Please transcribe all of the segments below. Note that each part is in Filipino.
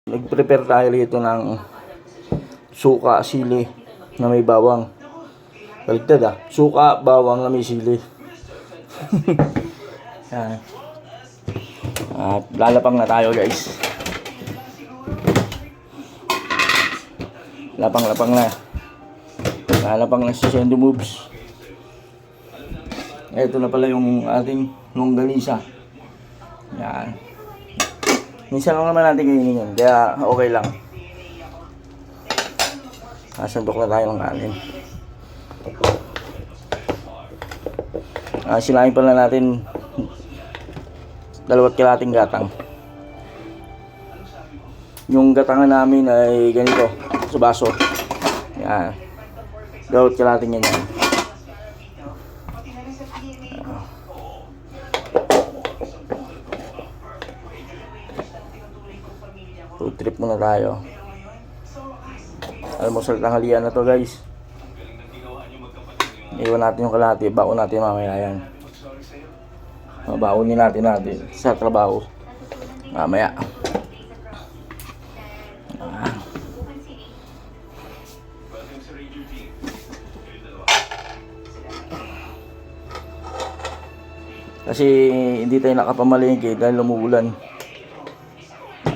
Nag-prepare tayo rito ng suka, sili na may bawang. Baligtad suka, bawang na may sili. Yan. At lalapang na tayo guys. Lapang-lapang na. Lalapang na si Sendo Moves. Ito na pala yung ating longganisa. Yan. Minsan lang naman natin kainin yun, kaya okay lang. Nasandok na tayo ng kanin. Silain pala natin 2 kalating gatang. Yung gatangan namin ay ganito, sa baso. Yan. 2 kalating yan. Food trip muna tayo. Almusal tanghalian na to guys. Iwan natin yung kalahati, baon natin mamaya yan. Baonin natin sa trabaho mamaya. Kasi hindi tayo nakapamalengke dahil umuulan.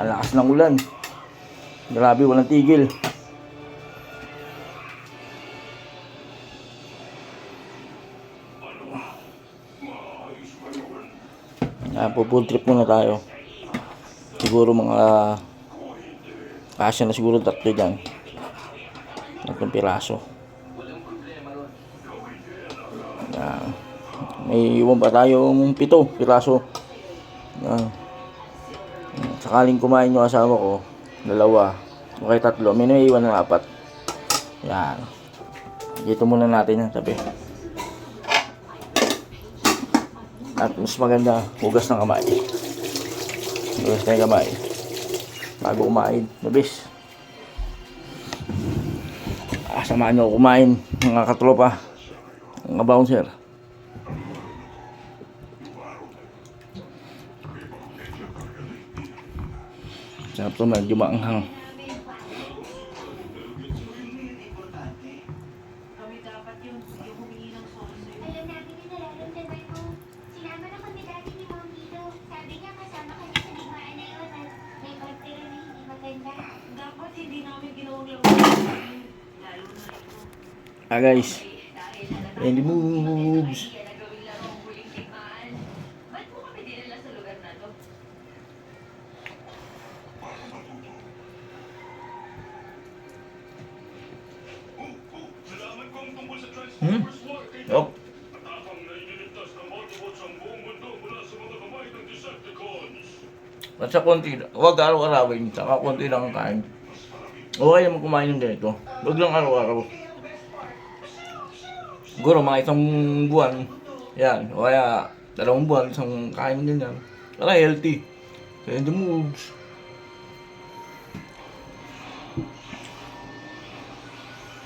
Ang lakas ng ulan. Grabe, walang tigil. Full trip muna tayo. Siguro mga kasya na siguro 3 dyan. 3 piraso. May iwan pa tayong 7 piraso. Sakaling kumain yung asawa ko, 2 o kaya 3, may naiiwan ng 4. Yan. Dito muna natin yung tabi. At mas maganda, hugas ng kamay. Hugas ng kamay bago kumain. Nabis. Samahan nyo kumain, mga katropa, mga bouncer. Sarap to, medyo maanghang. Guys, Sendo Moves. Oh. At sa konti, huwag araw-arawin, saka konti lang ang kain. Okay naman kumain ng ganito. Huwag lang araw-araw. Siguro mga 1 buwan, yan, o kaya 2 buwan, isang kain din yan. Para healthy. Sendo Moves.